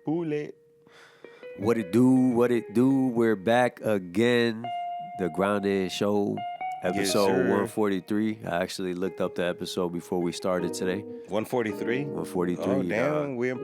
Pull it. What it do? What it do? We're back again. The Grounded Show, Yes, episode sir. 143. I actually looked up the episode before we started today. 143? 143. Oh, damn. We're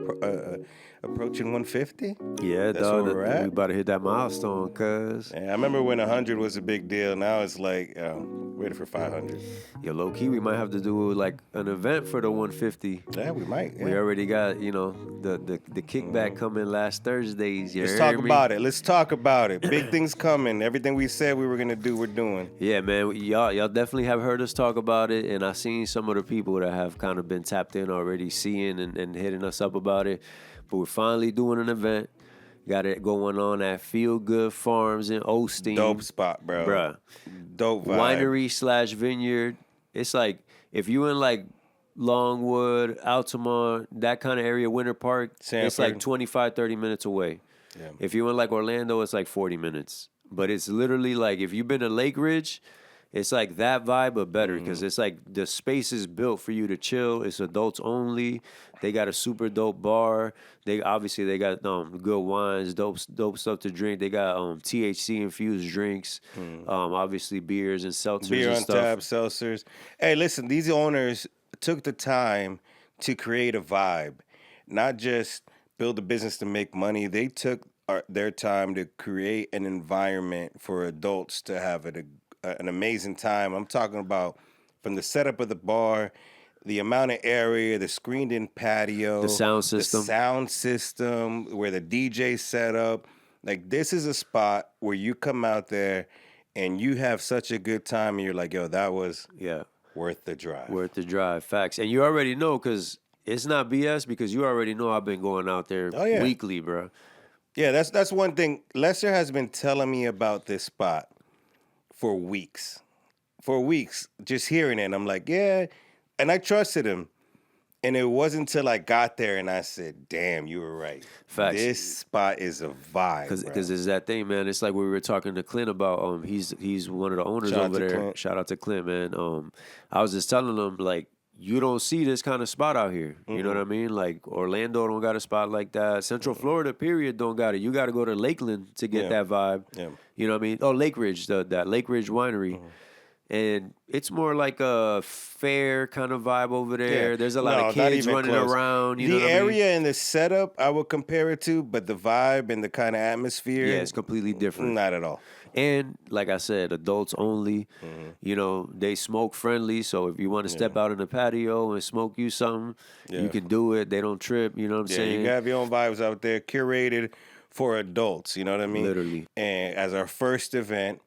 approaching 150? Yeah, That's dog. where we're We at? about to hit that milestone, cuz. Yeah, I remember when 100 was a big deal. Now it's like, waiting for 500. Yo, low key, we might have to do like an event for the 150. Yeah, we might. Yeah. We already got, the kickback coming last Thursdays. You Let's heard talk me? about it. Let's talk about it. Big things coming. Everything we said we were going to do, we're doing. Yeah, man, y'all definitely have heard us talk about it, and I've seen some of the people that have kind of been tapped in already, seeing and hitting us up about it. But we're finally doing an event. Got it going on at Feel Good Farms in Osteen. Dope spot, bro. Bruh. Dope vibe. Winery/vineyard. It's like if you in like Longwood, Altamont, that kind of area, Winter Park, it's Sanford. like 25, 30 minutes away. Yeah. If you in like Orlando, it's like 40 minutes. But it's literally like if you've been to Lake Ridge, it's like that vibe, but better because it's like the space is built for you to chill. It's adults only. They got a super dope bar. They got good wines, dope stuff to drink. They got THC infused drinks, obviously beers and seltzers Beer and on stuff. tap, seltzers. Hey, listen, these owners took the time to create a vibe, not just build a business to make money. They took their time to create an environment for adults to have an amazing time. I'm talking about from the setup of the bar, the amount of area, the screened-in patio, The sound system. where the DJ set up. Like, this is a spot where you come out there and you have such a good time, and you're like, yo, that was worth the drive. Worth the drive. Facts. And you already know because it's not BS because you already know I've been going out there weekly, bro. Yeah, that's one thing. Lester has been telling me about this spot for weeks. Just hearing it, I'm like, yeah. And I trusted him. And it wasn't until I got there and I said, damn, you were right. Facts. This spot is a vibe, Because it's that thing, man. It's like we were talking to Clint about. He's one of the owners Shout out over to there. Clint. Shout out to Clint, man. I was just telling him like you don't see this kind of spot out here. You know what I mean? Like Orlando don't got a spot like that. Central Florida, period, don't got it. You got to go to Lakeland to get that vibe. Yeah. You know what I mean? Oh, Lake Ridge, that Lake Ridge winery. And it's more like a fair kind of vibe over there. Yeah. There's a lot No, of not kids even running close. around. You know The what I mean? area and the setup, I would compare it to, but the vibe and the kind of atmosphere, Yeah, it's completely different. not at all. And like I said, adults only. You know, they smoke friendly. So if you want to step out in the patio and smoke you something, you can do it. They don't trip. You know what I'm Yeah, saying? you can have your own vibes out there, curated for adults. You know what I mean? Literally. And as our first event,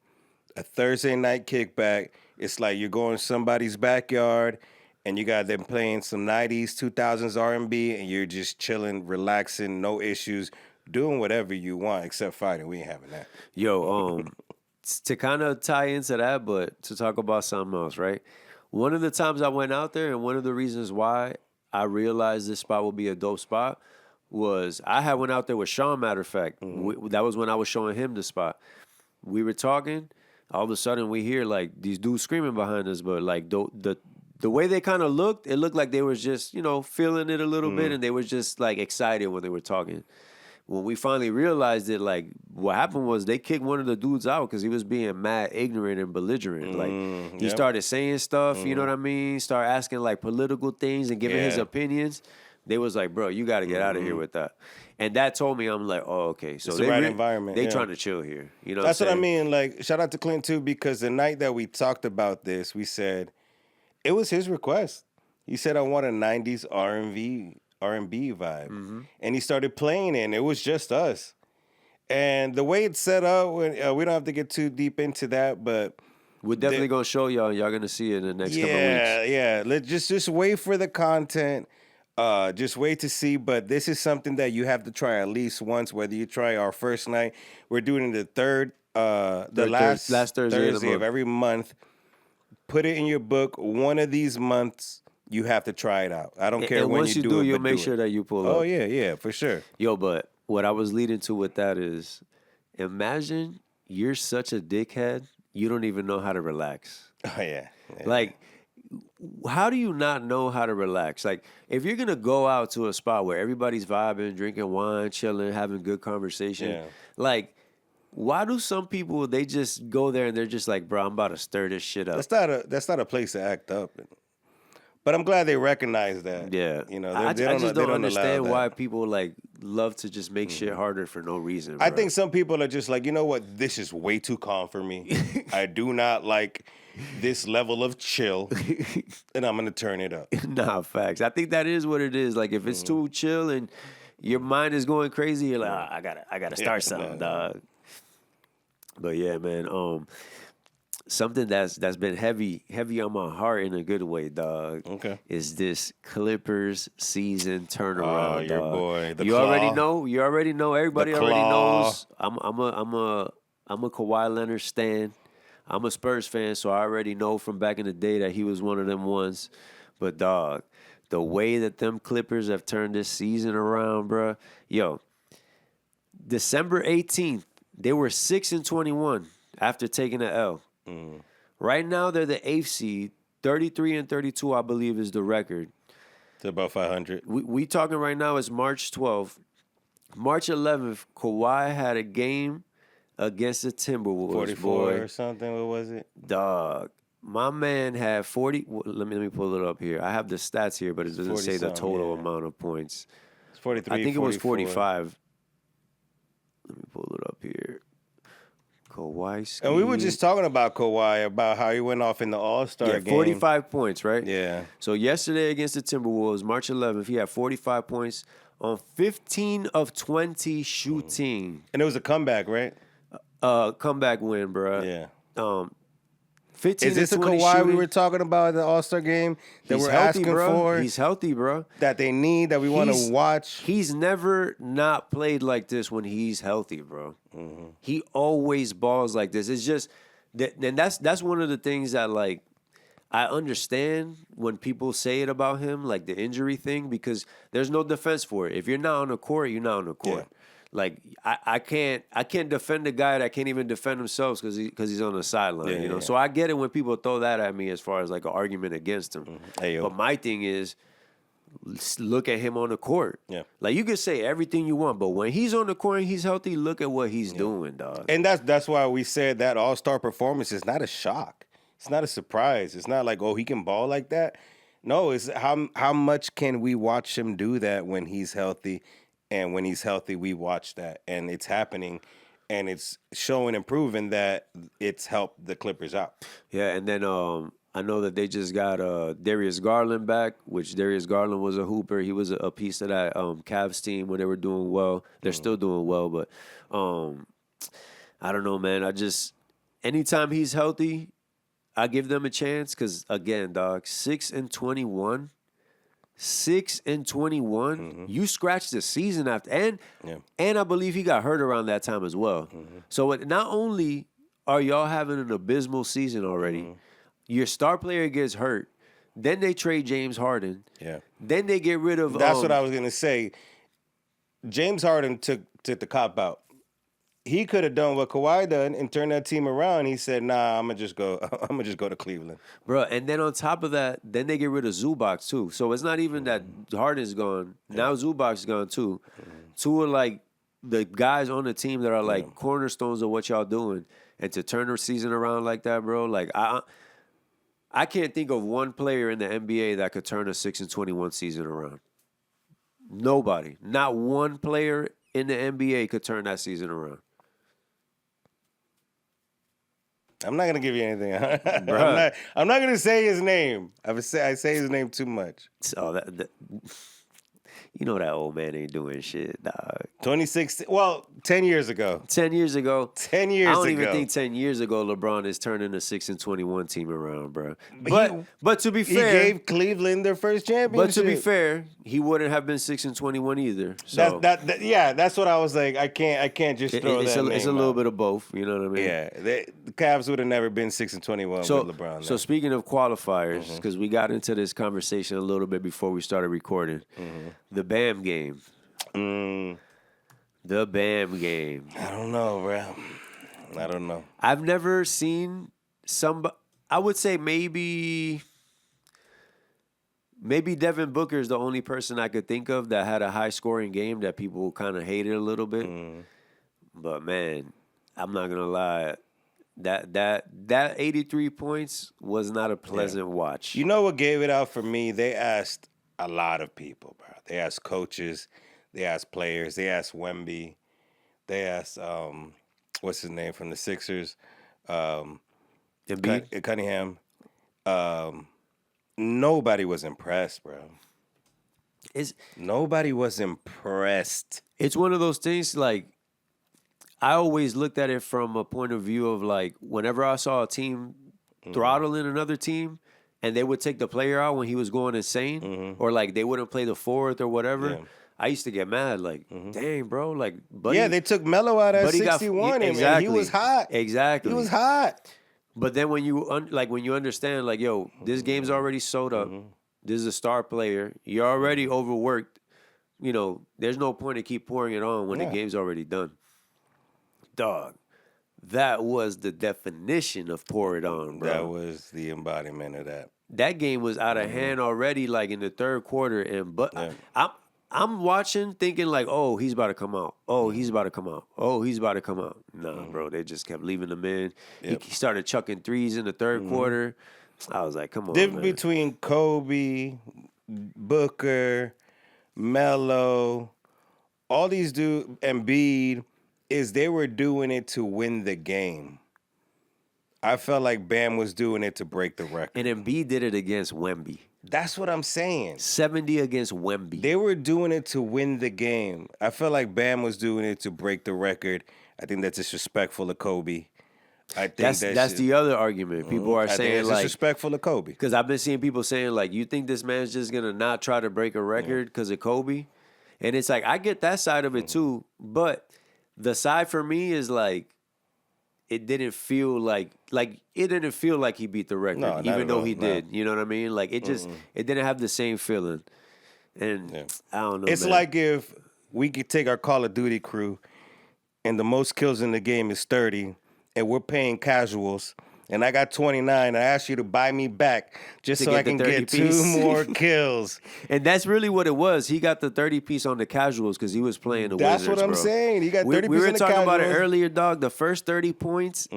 a Thursday night kickback, it's like you're going to somebody's backyard and you got them playing some 90s, 2000s R&B, and you're just chilling, relaxing, no issues, doing whatever you want except fighting. We ain't having that. Yo, to kind of tie into that, but to talk about something else, right? One of the times I went out there and one of the reasons why I realized this spot would be a dope spot was I had went out there with Sean, matter of fact. That was when I was showing him the spot. We were talking. All of a sudden, we hear like these dudes screaming behind us, but like the way they kind of looked, it looked like they was just feeling it a little bit, and they was just like excited when they were talking. When we finally realized it, like what happened was they kicked one of the dudes out because he was being mad, ignorant, and belligerent. Like he started saying stuff, you know what I mean? Start asking like political things and giving his opinions. They was like, bro, you got to get out of here with that. And that told me, I'm like, oh, okay. So It's the right environment, They yeah. trying to chill here. You know That's what I I'm saying? mean. Like, shout out to Clint, too, because the night that we talked about this, we said it was his request. He said, I want a 90s R&B vibe. And he started playing it, and it was just us. And the way it's set up, we don't have to get too deep into that, but We're definitely going to show y'all. Y'all going to see it in the next couple of weeks. yeah. Let's just wait for the content. Just wait to see. But this is something that you have to try at least once. Whether you try our first night, we're doing it the last Thursday of every month. Put it in your book. One of these months, you have to try it out. I don't care And when once you do it. you'll but make do sure it. that you pull up. Oh yeah, for sure. Yo, but what I was leading to with that is, imagine you're such a dickhead, you don't even know how to relax. Oh yeah. Like, how do you not know how to relax? Like, if you're gonna go out to a spot where everybody's vibing, drinking wine, chilling, having good conversation, Yeah. like, why do some people they just go there and they're just like, bro, I'm about to stir this shit up? That's not a place to act up. But I'm glad they recognize that. Yeah, You know, I they don't, just they don't don't understand allow why that. people like love to just make shit harder for no reason. I bro. think some people are just like, you know what? This is way too calm for me. I do not like this level of chill, and I'm gonna turn it up. Nah, facts. I think that is what it is. Like, if it's too chill and your mind is going crazy, you're like, "Ah, I gotta start something, dog. But yeah, man. Something that's been heavy on my heart in a good way, dog. Okay. Is this Clippers season turnaround, Oh, your dog. boy, the You already Claw. know. You already know. Everybody The already Claw. knows. I'm a Kawhi Leonard stan. I'm a Spurs fan, so I already know from back in the day that he was one of them ones. But dog, the way that them Clippers have turned this season around, bruh. Yo, December 18th, they were 6-21 after taking an L. Right now, they're the 8th seed. 33-32, I believe, is the record. It's about 500. We talking right now is March 12th. March 11th, Kawhi had a game against the Timberwolves, 44 boy. or something. What was it? Dog. My man had 40. Let me pull it up here. I have the stats here, but it doesn't say the 40-something, total yeah. amount of points. It's 43. I think it was 44. 45. Let me pull it up here. Kawhi. And we were just talking about Kawhi, about how he went off in the All-Star game. 45 points, right? Yeah. So yesterday against the Timberwolves, March 11th, he had 45 points on 15 of 20 shooting. And it was a comeback, right? Comeback win, bro. Yeah. 15 Is this of a 20 Kawhi we shooting. were talking about in the All-Star game that He's we're healthy, asking bro. for? He's healthy, bro. That they need, that we want to watch? He's never not played like this when he's healthy, bro. Mm-hmm. He always balls like this. It's just that, and that's one of the things that, like, I understand when people say it about him, like the injury thing, because there's no defense for it. If you're not on the court, you're not on the court. Yeah. Like, I can't defend a guy that can't even defend himself because he's on the sideline. Yeah, you know, yeah. so I get it when people throw that at me as far as like an argument against him. Hey, yo. But my thing is, look at him on the court. Yeah. Like, you can say everything you want, but when he's on the court and he's healthy, look at what he's doing, dog. And that's why we said that All-Star performance is not a shock. It's not a surprise. It's not like, oh, he can ball like that. No, it's how much can we watch him do that when he's healthy, and when he's healthy, we watch that, and it's happening, and it's showing and proving that it's helped the Clippers out. Yeah, and then I know that they just got Darius Garland back, which Darius Garland was a hooper. He was a piece of that Cavs team when they were doing well. They're still doing well, but I don't know, man. Anytime he's healthy, I give them a chance because, again, dog, 6-21. 6-21. You scratched the season after, and I believe he got hurt around that time as well. So not only are y'all having an abysmal season already, your star player gets hurt, then they trade James Harden. Yeah. Then they get rid of. That's what I was gonna say. James Harden took the cop out. He could have done what Kawhi done and turned that team around. He said, "Nah, I'm gonna just go to Cleveland." Bro, and then on top of that, then they get rid of Zubac too. So it's not even that Harden's gone. Now Zubac's gone too. Two are like the guys on the team that are like cornerstones of what y'all doing. And to turn the season around like that, bro, like I can't think of one player in the NBA that could turn a 6-21 season around. Nobody. Not one player in the NBA could turn that season around. I'm not gonna give you anything. I'm not gonna say his name. I say his name too much. So that you know that old man ain't doing shit, dog. 2016. Well, 10 years ago. 10 years ago. 10 years I ago. don't even think 10 years ago LeBron is turning a 6-21 team around, bro. But But to be He fair, gave Cleveland their first championship. but to be fair, he wouldn't have been 6-21 either. So that's what I was like. I can't just throw it's that a name little out. bit of both. You know what I mean? Yeah, the Cavs would have never been 6-21 So, with LeBron. so speaking of qualifiers, because we got into this conversation a little bit before we started recording, the Bam game. The Bam game. I don't know, bro. I don't know. I've never seen I would say maybe Maybe Devin Booker is the only person I could think of that had a high scoring game that people kind of hated a little bit. But man, I'm not gonna lie. That 83 points was not a pleasant watch. You know what gave it out for me? They asked a lot of people, bro. They asked coaches, they asked players, they asked Wemby, they asked what's his name from the Sixers, Cunningham. Nobody was impressed, bro. Nobody was impressed. It's one of those things like. I always looked at it from a point of view of like whenever I saw a team throttling another team and they would take the player out when he was going insane or like they wouldn't play the fourth or whatever, I used to get mad like, dang, bro, like buddy. Yeah, they took Melo out at 61 and he was hot. Exactly. He was hot. But then when you when you understand like, yo, this game's already sold up. This is a star player. You're already overworked. You know, there's no point to keep pouring it on when the game's already done. Dog, that was the definition of pour it on, bro. That was the embodiment of that. That game was out of hand already, like in the third quarter, and I'm watching, thinking like, oh, he's about to come out. Oh, he's about to come out. Oh, he's about to come out. Nah, bro, they just kept leaving him in. He started chucking threes in the third quarter. I was like, come on, Difference man. between Kobe, Booker, Melo, all these dudes, Embiid, is they were doing it to win the game. I felt like Bam was doing it to break the record. And Embiid did it against Wemby. That's what I'm saying. 70 against Wemby. They were doing it to win the game. I felt like Bam was doing it to break the record. I think that's disrespectful of Kobe. I think that's the other argument. People are saying it's like disrespectful of Kobe. Because I've been seeing people saying like, you think this man's just gonna not try to break a record because of Kobe? And it's like I get that side of it too, but the side for me is like it didn't feel like he beat the record, even though he did. You know what I mean? Like it just it didn't have the same feeling. And I don't know. It's like if we could take our Call of Duty crew and the most kills in the game is 30 and we're paying casuals and I got 29 and I ask you to buy me back just so I can get 2 more kills. And that's really what it was. He got the 30 piece on the casuals because he was playing the Wizards, That's what I'm saying. He got 30 piece on the casuals. We were talking about it earlier, dog. The first 30 points,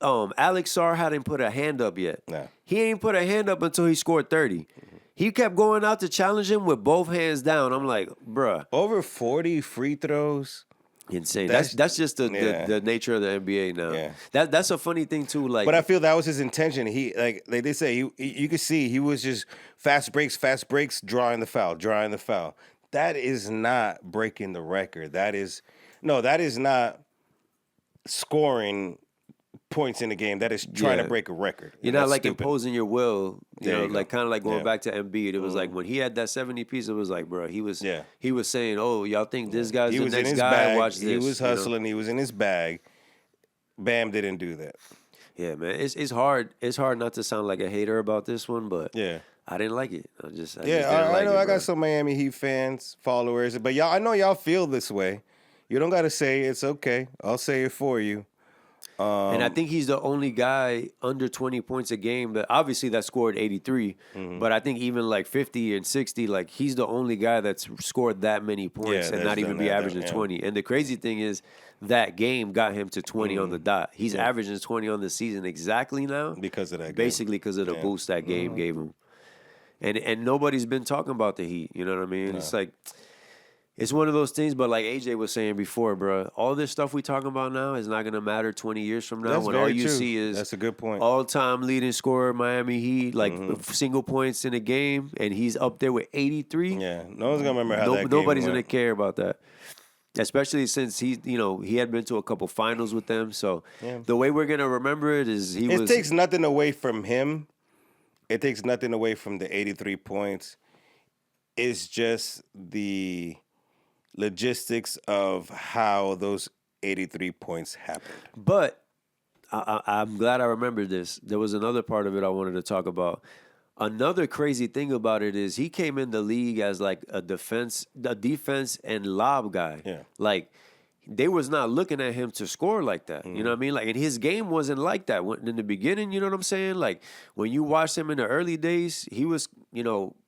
Alex Sarr hadn't put a hand up yet. Nah. He ain't put a hand up until he scored 30. He kept going out to challenge him with both hands down. I'm like, bruh. Over 40 free throws. Insane. That's just the nature of the NBA now. Yeah. That's a funny thing too. Like, but I feel that was his intention. He like they say you could see he was just fast breaks, drawing the foul. That is not breaking the record. That is not scoring points in the game. That is trying to break a record. You're not like stupid. imposing your will. You know, you like kind of like going back to Embiid. It was like when he had that 70 piece, it was like, bro, he was saying, oh, y'all think this guy's the next guy? Bag. Watch this. He was hustling. He was in his bag. Bam didn't do that. Yeah, man. It's hard. It's hard not to sound like a hater about this one, but I didn't like it. I just didn't like know. it, I got some Miami Heat fans, followers, but y'all, I know y'all feel this way. You don't got to say it's okay. I'll say it for you. And I think he's the only guy under 20 points a game that obviously that scored 83. But I think even like 50 and 60, like he's the only guy that's scored that many points and not even be averaging 20. And the crazy thing is that game got him to 20 on the dot. He's averaging 20 on the season exactly now. Because of that game. Basically because of the boost that game gave him. And nobody's been talking about the Heat. You know what I mean? It's like... It's one of those things, but like AJ was saying before, bro, all this stuff we talking about now is not going to matter 20 years from now when all you see is that's a good point. All-time leading scorer, Miami Heat, like single points in a game, and he's up there with 83. Yeah, no one's going to remember how that game Nobody's went. going to care about that, especially since he had been to a couple finals with them. So the way we're going to remember it is It takes nothing away from him. It takes nothing away from the 83 points. It's just the logistics of how those 83 points happened. But I'm glad I remembered this. There was another part of it I wanted to talk about. Another crazy thing about it is he came in the league as like a defense and lob guy. Yeah. Like they was not looking at him to score like that. You know what I mean? Like, and his game wasn't like that in the beginning. You know what I'm saying? Like, when you watched him in the early days, he was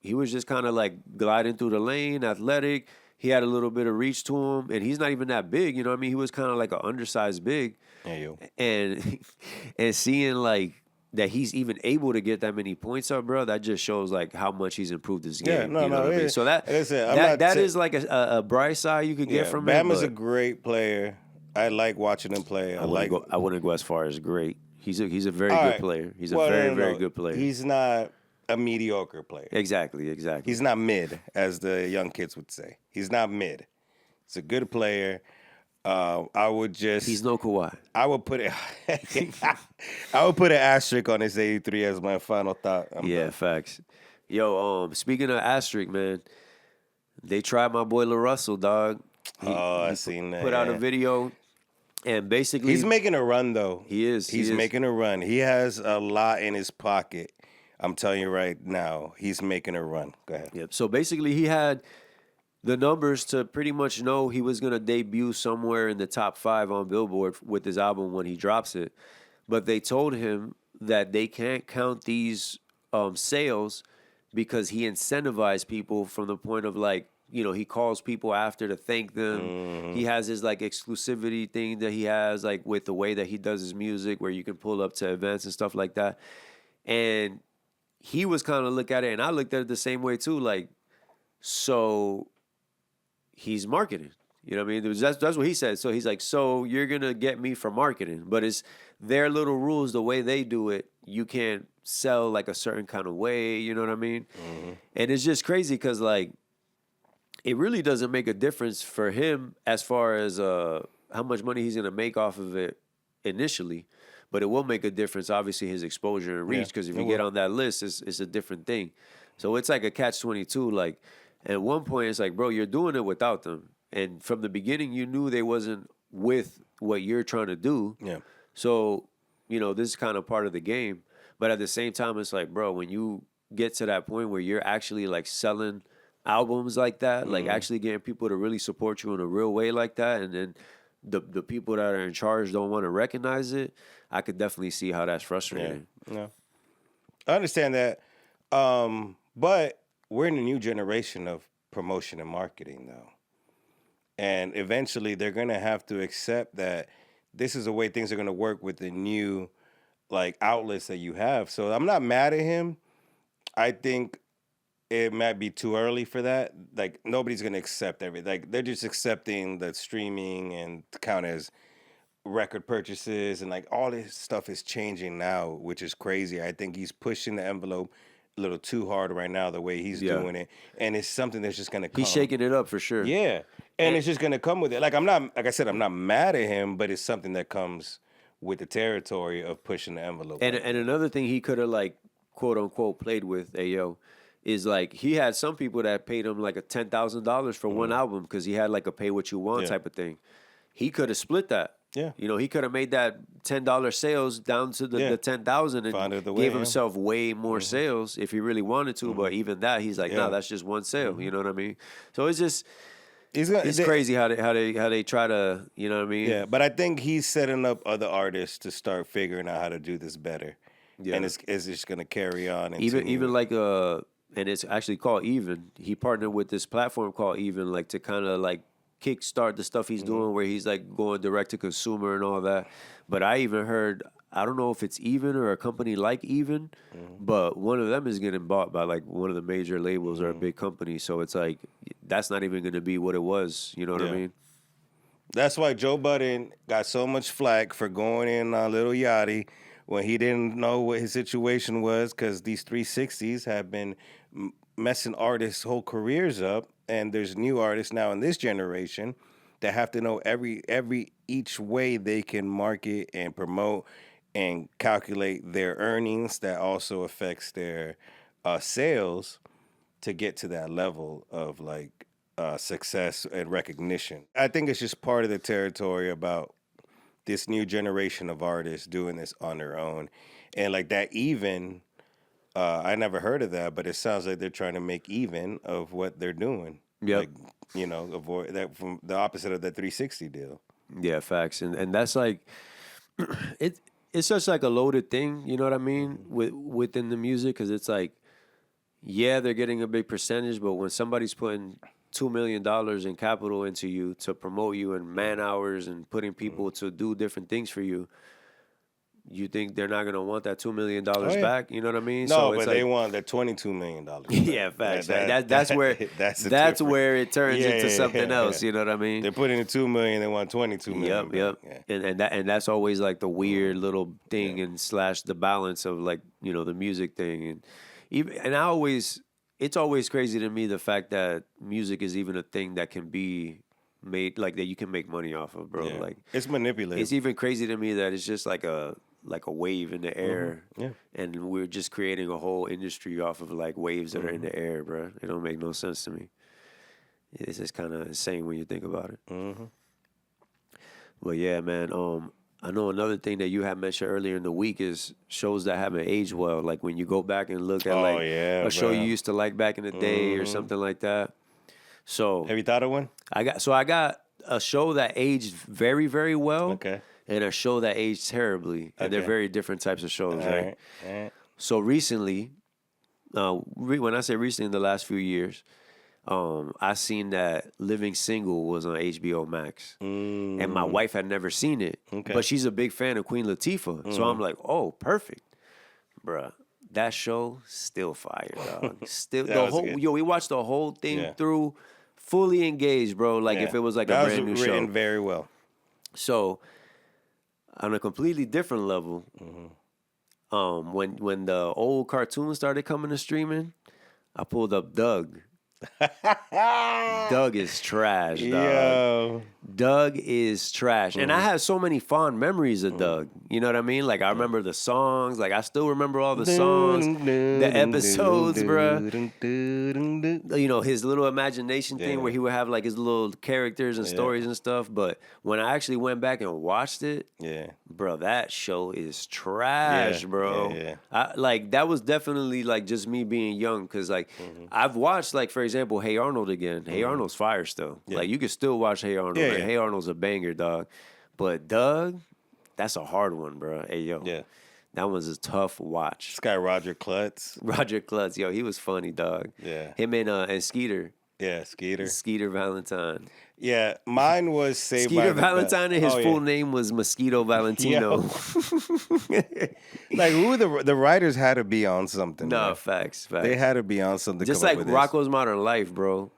just kind of like gliding through the lane, athletic. He had a little bit of reach to him, and he's not even that big. You know what I mean? He was kind of like an undersized big. Yeah, yo. And and seeing like that he's even able to get that many points up, bro, that just shows like how much he's improved his game. Yeah, no, you know no, what I mean? So that like I said, that is like a bright side you could get from Bam him. is a But great player. I like watching him play. I wouldn't go as far as great. He's a very good right. player. He's a Well, very good player. He's not a mediocre player. Exactly. He's not mid, as the young kids would say. He's not mid. He's a good player. I would just. He's no Kawhi. I would put it. I would put an asterisk on his 83 as my final thought. I'm done. Facts. Yo, speaking of asterisk, man, they tried my boy LaRussell, dog. I seen that. Put out a video, and basically He's making a run though. He is. He's making a run. He has a lot in his pocket. I'm telling you right now, he's making a run. Go ahead. Yep. So basically, he had the numbers to pretty much know he was going to debut somewhere in the top 5 on Billboard with his album when he drops it. But they told him that they can't count these sales because he incentivized people from the point of like, he calls people after to thank them. He has his like exclusivity thing that he has like with the way that he does his music where you can pull up to events and stuff like that. And he was kind of look at it, and I looked at it the same way too. Like, so he's marketing. You know what I mean? That's what he said. So he's like, so you're going to get me for marketing. But it's their little rules, the way they do it. You can't sell like a certain kind of way. You know what I mean? And it's just crazy because like it really doesn't make a difference for him as far as how much money he's going to make off of it initially. But it will make a difference, obviously, his exposure and reach. Because if you get on that list, it's a different thing. So it's like a catch-22. Like, at one point, it's like, bro, you're doing it without them. And from the beginning, you knew they wasn't with what you're trying to do. Yeah. So, this is kind of part of the game. But at the same time, it's like, bro, when you get to that point where you're actually, like, selling albums like that, like actually getting people to really support you in a real way like that, and then the people that are in charge don't want to recognize it, I could definitely see how that's frustrating. Yeah. I understand that. But we're in a new generation of promotion and marketing, though. And eventually they're going to have to accept that this is the way things are going to work with the new, like, outlets that you have. So I'm not mad at him. I think it might be too early for that. Like, nobody's going to accept everything. Like, they're just accepting the streaming and count as record purchases. And, like, all this stuff is changing now, which is crazy. I think he's pushing the envelope a little too hard right now, the way he's doing it. And it's something that's just going to come. He's shaking it up for sure. Yeah. And it's just going to come with it. Like, I said, I'm not mad at him, but it's something that comes with the territory of pushing the envelope. And another thing he could have, like, quote unquote, played with, is like he had some people that paid him like a $10,000 for one album because he had like a pay what you want type of thing. He could have split that. Yeah. He could have made that $10 sales down to the 10,000 and gave himself way more sales if he really wanted to. But even that, he's like, no, that's just one sale. You know what I mean? So it's just it's crazy how they try to, you know what I mean? Yeah, but I think he's setting up other artists to start figuring out how to do this better. Yeah. And it's just gonna carry on. Even like and it's actually called Even. He partnered with this platform called Even, like to kind of like kickstart the stuff he's doing where he's like going direct to consumer and all that. But I even heard, I don't know if it's Even or a company like Even, but one of them is getting bought by like one of the major labels or a big company. So it's like, that's not even going to be what it was. You know what I mean? That's why Joe Budden got so much flack for going in on Lil Yachty when he didn't know what his situation was, because these 360s have been messing artists' whole careers up. And there's new artists now in this generation that have to know each way they can market and promote and calculate their earnings. That also affects their sales to get to that level of like success and recognition. I think it's just part of the territory about this new generation of artists doing this on their own. And like that Even, I never heard of that, but it sounds like they're trying to make even of what they're doing. Yeah. Like, avoid that from the opposite of that 360 deal. Yeah, facts, and that's like it's such like a loaded thing. You know what I mean within the music because it's like yeah they're getting a big percentage, but when somebody's putting $2 million in capital into you to promote you and man hours and putting people to do different things for you, you think they're not gonna want that $2 million yeah. back? You know what I mean? No, So but it's they like want the $22 million. yeah, facts. That's where that's where it turns into something else. yeah. You know what I mean? They're putting in $2 million. They want $22 million. Yep. back. Yeah. And that's always like the weird little thing and slash the balance of like, you know, the music thing and even and it's always crazy to me the fact that music is even a thing that can be made like that you can make money off of, bro. Yeah. Like It's manipulated. it's even crazy to me that it's just like a wave in the air. Yeah. And we're just creating a whole industry off of like waves that are in the air, bro. It don't make no sense to me. It's just kind of insane when you think about it. Mm-hmm. Well, yeah, man. I know another thing that you had mentioned earlier in the week is shows that haven't aged well. Like when you go back and look at like yeah, a show bro. you used to like back in the day or something like that. So Have you thought of one? I got a show that aged very, very well. Okay. And a show that aged terribly. And they're Okay. very different types of shows, All right? right. So recently, when I say recently, in the last few years, I seen that Living Single was on HBO Max, and my wife had never seen it, Okay. but she's a big fan of Queen Latifah. So I'm like, oh, perfect, bruh. That show still fire, dog. Still That the was whole good. we watched the whole thing Yeah. through, fully engaged, bro. Like Yeah. if it was like that a brand new was show. written very well. So, on a completely different level, when the old cartoons started coming to streaming, I pulled up Doug. Doug is trash, dog. Yo. Doug is trash. And I have so many fond memories of Doug. You know what I mean? Like, I remember the songs. Like, I still remember all the songs, the episodes, bruh. You know, his little imagination thing Yeah. where he would have, like, his little characters and stories and stuff. But when I actually went back and watched it, Yeah. bro, that show is trash, Yeah, bro. yeah. Like, that was definitely, like, just me being young. Because, like, I've watched, like, for example, Hey Arnold again. Hey Arnold's fire still. Like, you can still watch Hey Arnold. Yeah, and yeah. Hey Arnold's a banger, dog. But Doug, that's a hard one, bro. Hey, yo. Yeah. That was a tough watch. This guy Roger Klutz. Roger Klutz, yo, he was funny, dog. Yeah. Him and Skeeter. Yeah, Skeeter. Skeeter Valentine. Yeah, mine was Saved by Skeeter the Bell. Valentine and his Oh, yeah. full name was Mosquito Valentino. Like who the writers had to be on something. No, bro. facts. They had to be on something. Just come up like with this. Rocco's Modern Life, bro.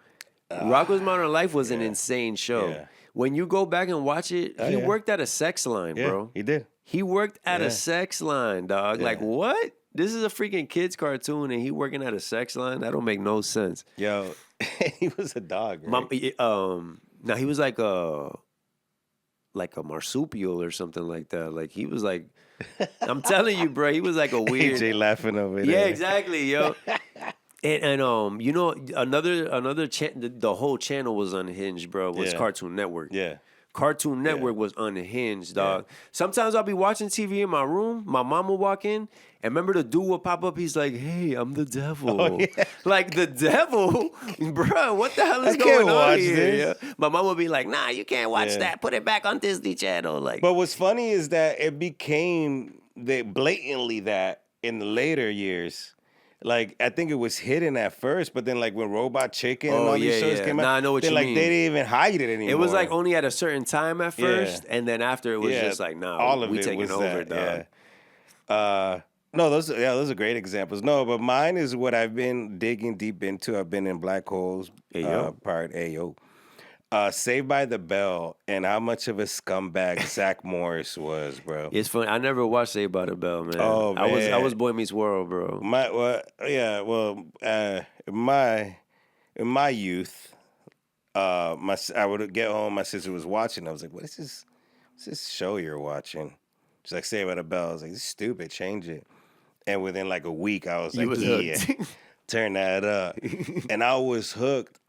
Rocco's Modern Life was an insane show. Yeah. When you go back and watch it, he yeah. worked at a sex line, Yeah, bro. he did. He worked at Yeah. a sex line, dog. Like, Yeah. what? This is a freaking kids cartoon and he working at a sex line? That don't make no sense. Yo, he was a dog. Right? Now he was like a marsupial or something like that. Like he was like, I'm telling you, bro, he was like a weird. AJ laughing over there. Yeah, exactly, yo. And you know, another the whole channel was unhinged, bro. Was Yeah. Cartoon Network. Yeah. Cartoon Network was unhinged, dog. Sometimes I'll be watching TV in my room. My mom will walk in, and remember the dude will pop up. He's like, "Hey, I'm the devil." Oh, yeah. Like the devil, bro. What the hell is I going can't on watch here? this. Yeah. My mom will be like, "Nah, you can't watch Yeah. that. Put it back on Disney Channel." Like, But what's funny is that it became blatantly that in the later years. Like I think it was hidden at first, but then like when Robot Chicken and Oh, all these yeah, shows yeah. came out, Nah, I know what then, you like mean. they didn't even hide it anymore. it was like only at a certain time at first, and then after it was Yeah, just like, "Nah, all of we it taking was over, that, dog." yeah. No, those are great examples. No, but mine is what I've been digging deep into. I've been in black holes Ayo. part. Ayo. Saved by the Bell and how much of a scumbag Zach Morris was, bro. It's funny. I never watched Saved by the Bell, man. Oh, I man. was Boy Meets World, bro. In my youth, I would get home. My sister was watching. I was like, "What is this? What's this show you're watching?" She's like, "Saved by the Bell." I was like, "This is stupid. Change it." And within like a week, I was You like, was "Yeah, hooked. turn that up." And I was hooked.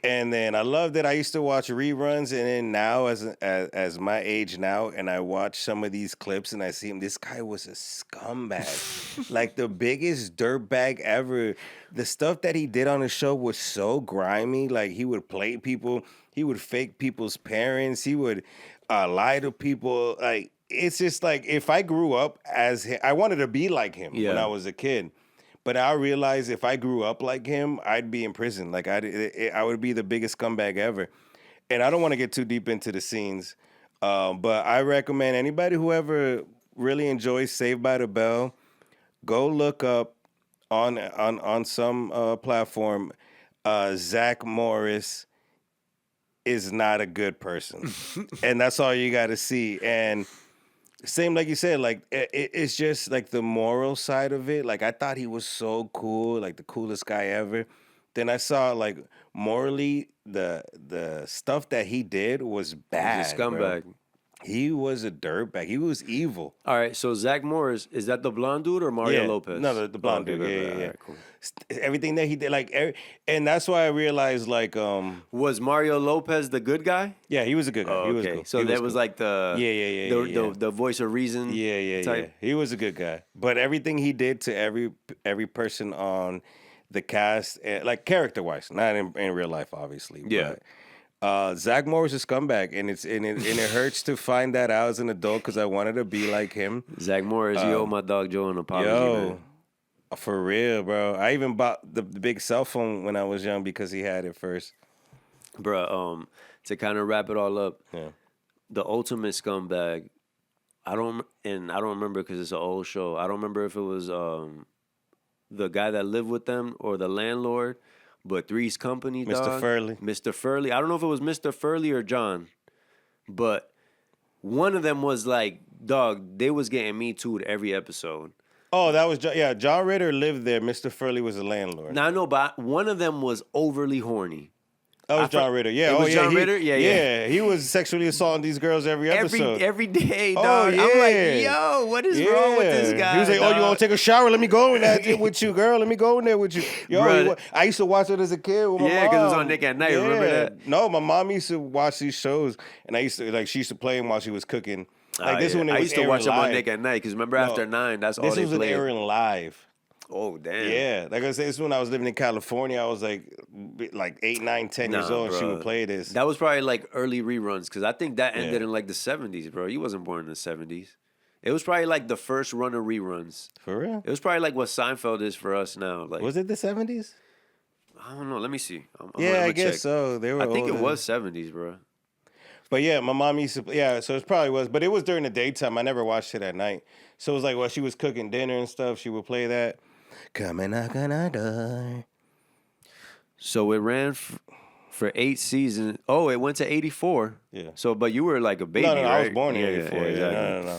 And then I loved it. I used to watch reruns, and then now, as my age now, and I watch some of these clips, and I see him. This guy was a scumbag, like the biggest dirtbag ever. The stuff that he did on the show was so grimy. Like he would play people. He would fake people's parents. He would lie to people. Like, it's just like, if I grew up as him, I wanted to be like him when I was a kid. But I realized if I grew up like him, I'd be in prison. Like, I would be the biggest scumbag ever. And I don't want to get too deep into the scenes, but I recommend anybody who ever really enjoys Saved by the Bell, go look up on some platform. Zach Morris is not a good person, and that's all you got to see. And same like you said, like it's just like the moral side of it. Like, I thought he was so cool, like the coolest guy ever. Then I saw, like, morally the stuff that he did was bad. He's a scumbag. Bro. He was a dirtbag. He was evil. All right, so Zach Morris, is that the blonde dude or Mario Lopez? No, the blonde dude. Yeah. All right, cool. Everything that he did, like, and that's why I realized, like, was Mario Lopez the good guy? Yeah, he was a good guy. Oh, he was okay. cool. So that was like the the voice of reason. Yeah. He was a good guy, but everything he did to every person on the cast, like, character wise, not in real life, obviously. Yeah. But, Zach Morris is a scumbag, and it hurts to find that out as an adult because I wanted to be like him. Zach Morris, you owe my dog Joe an apology, man. For real, bro. I even bought the big cell phone when I was young because he had it first. Bro, to kind of wrap it all up, the ultimate scumbag. I don't remember because it's an old show. I don't remember if it was the guy that lived with them or the landlord, but Three's Company, Mr. dog. Furley. Mr. Furley. I don't know if it was Mr. Furley or John, but one of them was like, dog, they was getting Me Too'd every episode. Oh, that was John Ritter lived there. Mr. Furley was the landlord. Now I know, but one of them was overly horny. That was John Ritter. Yeah, it was John Ritter. Yeah. He was sexually assaulting these girls every episode. Every day, dog. Oh, yeah. I'm like, yo, what is wrong with this guy? He was like, dog? "Oh, you want to take a shower? Let me go in there with you, girl. Let me go in there with you." Yo, I used to watch it as a kid with my mom. Yeah, because it was on Nick at Night. Yeah. Remember that? No, my mom used to watch these shows, and she used to play them while she was cooking. Like, this when it was I used to watch them on Nick live. at Night because remember after 9, that's all they played. This was airing live. Oh, damn. Yeah, like I said, this is when I was living in California. I was like 8, 9, 10 years old, and she would play this. That was probably like early reruns because I think that ended in like the 70s, bro. You wasn't born in the 70s. It was probably like the first run of reruns. For real? It was probably like what Seinfeld is for us now. Like, was it the 70s? I don't know. Let me see. I'm I guess check. so. They were. I think older. it was 70s, bro. But yeah, my mom used to. Yeah, so it probably was. But it was during the daytime. I never watched it at night. So it was like while she was cooking dinner and stuff, she would play that. Come and knock on our door. So it ran for 8 seasons. Oh, it went to 84. Yeah. So, but you were like a baby, No, right? I was born in 84. Yeah, exactly. No.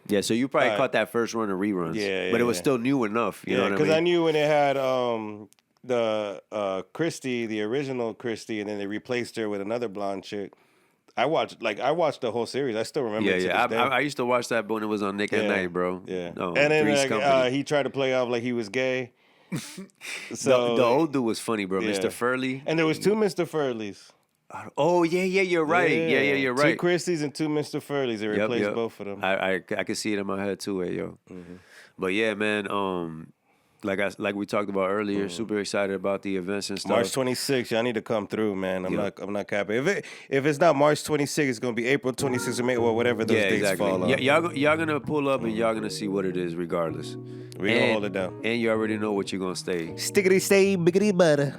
Yeah, so you probably caught that first run of reruns. Yeah, but it was still new enough. You know what I mean? because I knew when it had the Christy, the original Christy, and then they replaced her with another blonde chick. I watched the whole series. I still remember. I used to watch that when it was on Nick at Night, bro. Yeah. No, and then he tried to play off like he was gay. So the old dude was funny, bro. Mr. Furley. And there was 2 Mr. Furleys. Oh yeah, you're right. Yeah, you're right. 2 Christies and 2 Mr. Furleys. They replaced both of them. I could see it in my head too, yo. Mm-hmm. But yeah, man. Like we talked about earlier, super excited about the events and stuff. March 26th, y'all need to come through, man. I'm not capping. If it's not March 26th, it's gonna be April 26th or May, or whatever those dates fall on. Y'all gonna pull up and y'all gonna see what it is, regardless. We gonna hold it down. And you already know what you're gonna stay. Stickity stay, biggity butter.